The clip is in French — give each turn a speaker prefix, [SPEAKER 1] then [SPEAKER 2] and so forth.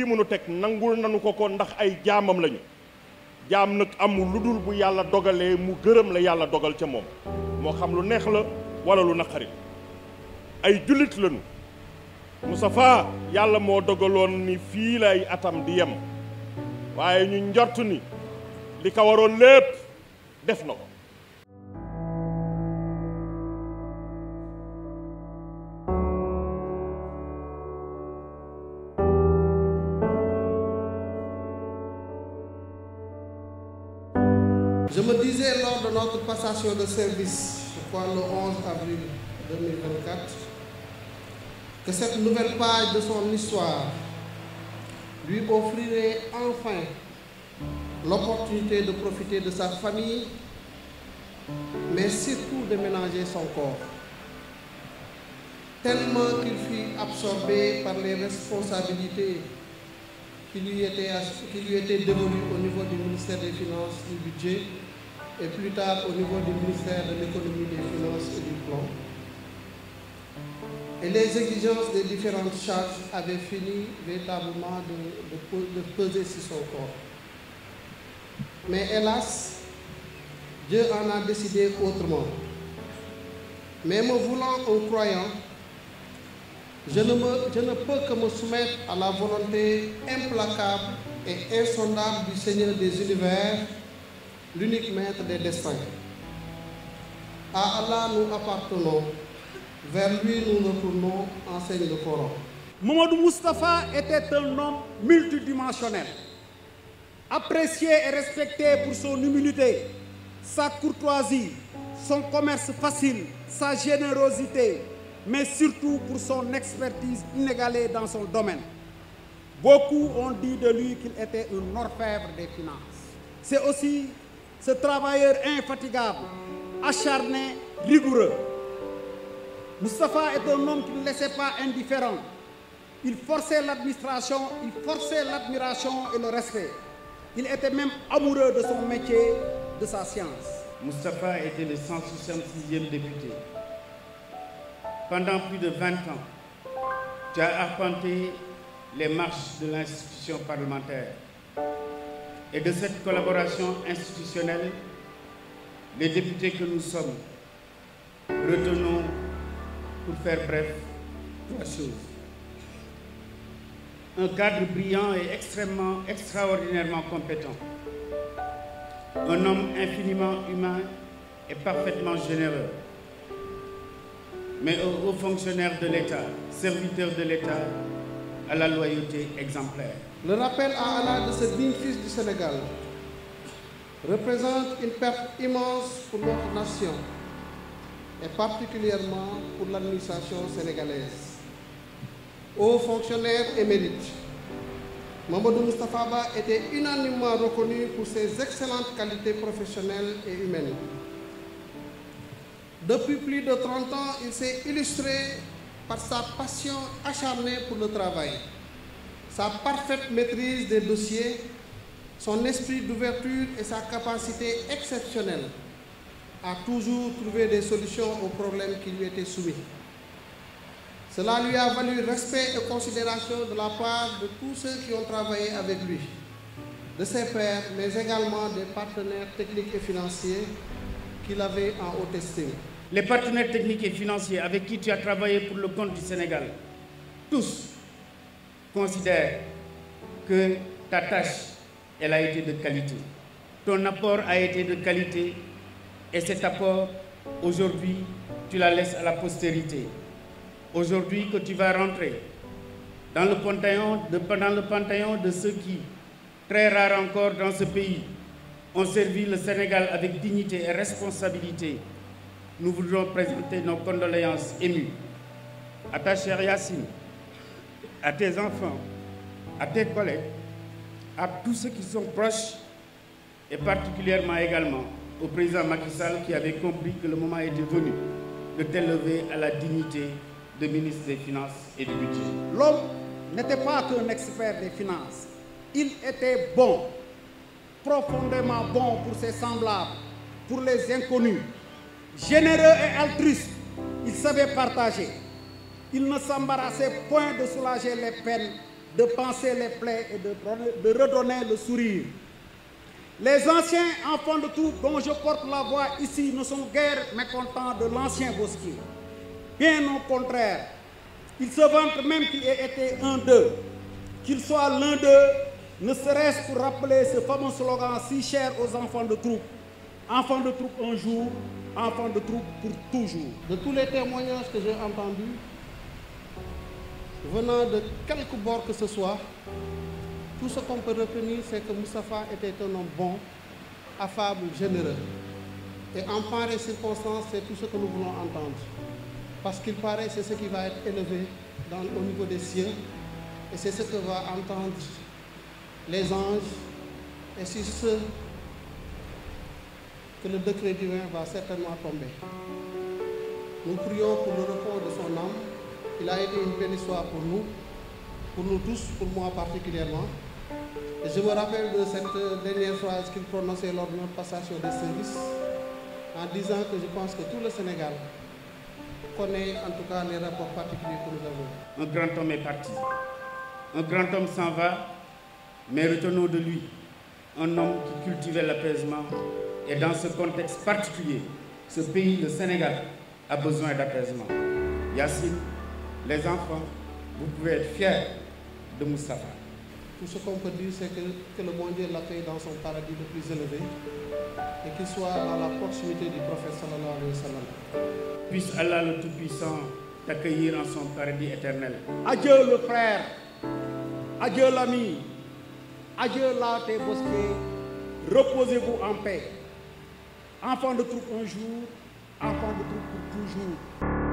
[SPEAKER 1] li mënu teg nangul nanu ko ndax ay jaamam lañu jaam nag amul lu dul bu yàlla dogalee mu gërëm la yàlla dogal ca moom moo xam lu neex la wala lu naqari ay jullit lañu Moustapha yàlla moo dogaloon ni fii lay atam di yem waaye ñu njort ni li ko waroon lépp def na ko.
[SPEAKER 2] Je me disais lors de notre passation de service, je crois le 11 avril 2024, que cette nouvelle page de son histoire lui offrirait enfin l'opportunité de profiter de sa famille, mais surtout de ménager son corps. Tellement qu'il fut absorbé par les responsabilités qui lui étaient dévolues au niveau du ministère des Finances et du Budget, et plus tard au niveau du ministère de l'Économie, des Finances et du Plan. Et les exigences des différentes charges avaient fini véritablement de peser sur son corps. Mais hélas, Dieu en a décidé autrement. Mais me voulant un croyant, je ne peux que me soumettre à la volonté implacable et insondable du Seigneur des univers, l'unique maître des destins. À Allah nous appartenons, vers lui nous nous tournons, enseigne le Coran.
[SPEAKER 3] Mamadou Moustapha était un homme multidimensionnel, apprécié et respecté pour son humilité, sa courtoisie, son commerce facile, sa générosité, mais surtout pour son expertise inégalée dans son domaine. Beaucoup ont dit de lui qu'il était un orfèvre des finances. C'est aussi ce travailleur infatigable, acharné, rigoureux. Moustapha est un homme qui ne laissait pas indifférent. Il forçait l'administration, il forçait l'admiration et le respect. Il était même amoureux de son métier, de sa science.
[SPEAKER 4] Moustapha était le 166e député. Pendant plus de 20 ans, tu as arpenté les marches de l'institution parlementaire. Et de cette collaboration institutionnelle, les députés que nous sommes, retenons, pour faire bref, trois choses. Un cadre brillant et extraordinairement compétent. Un homme infiniment humain et parfaitement généreux. Mais un haut fonctionnaire de l'État, serviteur de l'État, à la loyauté exemplaire.
[SPEAKER 2] Le rappel à Allah de ce digne fils du Sénégal représente une perte immense pour notre nation et particulièrement pour l'administration sénégalaise. Haut fonctionnaire émérite, Mamadou Moustapha Ba était unanimement reconnu pour ses excellentes qualités professionnelles et humaines. Depuis plus de 30 ans, il s'est illustré par sa passion acharnée pour le travail, sa parfaite maîtrise des dossiers, son esprit d'ouverture et sa capacité exceptionnelle à toujours trouver des solutions aux problèmes qui lui étaient soumis. Cela lui a valu respect et considération de la part de tous ceux qui ont travaillé avec lui, de ses pairs, mais également des partenaires techniques et financiers qu'il avait en haute estime.
[SPEAKER 4] Les partenaires techniques et financiers avec qui tu as travaillé pour le compte du Sénégal, tous considèrent que ta tâche, elle a été de qualité. Ton apport a été de qualité et cet apport, aujourd'hui, tu la laisses à la postérité. Aujourd'hui que tu vas rentrer dans le panthéon de ceux qui, très rares encore dans ce pays, ont servi le Sénégal avec dignité et responsabilité, nous voudrons présenter nos condoléances émues à ta chère Yacine, à tes enfants, à tes collègues, à tous ceux qui sont proches et particulièrement également au président Macky Sall qui avait compris que le moment était venu de t'élever à la dignité de ministre des Finances et du Budget.
[SPEAKER 3] L'homme n'était pas qu'un expert des finances. Il était bon, profondément bon pour ses semblables, pour les inconnus. Généreux et altruiste, il savait partager. Il ne s'embarrassait point de soulager les peines de panser les plaies et de redonner le sourire. Les anciens enfants de troupe dont je porte la voix ici ne sont guère mécontents de l'ancien Bosquier. Bien au contraire, ils se vantent même qu'il ait été un d'eux, qu'il soit l'un d'eux, ne serait-ce pour rappeler ce fameux slogan si cher aux enfants de troupe. Enfants de troupe un jour, enfants de troupe pour toujours.
[SPEAKER 2] De tous les témoignages que j'ai entendus, venant de quelque bord que ce soit, tout ce qu'on peut retenir, c'est que Moustapha était un homme bon, affable, généreux. Et en pareille circonstance, c'est tout ce que nous voulons entendre. Parce qu'il paraît, c'est ce qui va être élevé au niveau des cieux. Et c'est ce que va entendre les anges. Et c'est ce que le décret divin va certainement tomber. Nous prions pour le repos de son âme. Il a été une belle histoire pour nous tous, pour moi particulièrement. Et je me rappelle de cette dernière phrase qu'il prononçait lors de notre passation des services, en disant que je pense que tout le Sénégal connaît en tout cas les rapports particuliers que nous avons.
[SPEAKER 4] Un grand homme est parti. Un grand homme s'en va, mais retenons de lui un homme qui cultivait l'apaisement. Et dans ce contexte particulier, ce pays, le Sénégal, a besoin d'apaisement. Yacine, les enfants, vous pouvez être fiers de Moustapha.
[SPEAKER 2] Tout ce qu'on peut dire, c'est que le bon Dieu l'accueille dans son paradis le plus élevé et qu'il soit dans la proximité du prophète sallallahu alayhi wa sallam.
[SPEAKER 4] Puisse Allah le Tout-Puissant t'accueillir en son paradis éternel.
[SPEAKER 3] Adieu le frère, adieu l'ami, adieu Laté Bosquier, reposez-vous en paix. Enfant de troupe un jour, enfant de troupe pour toujours.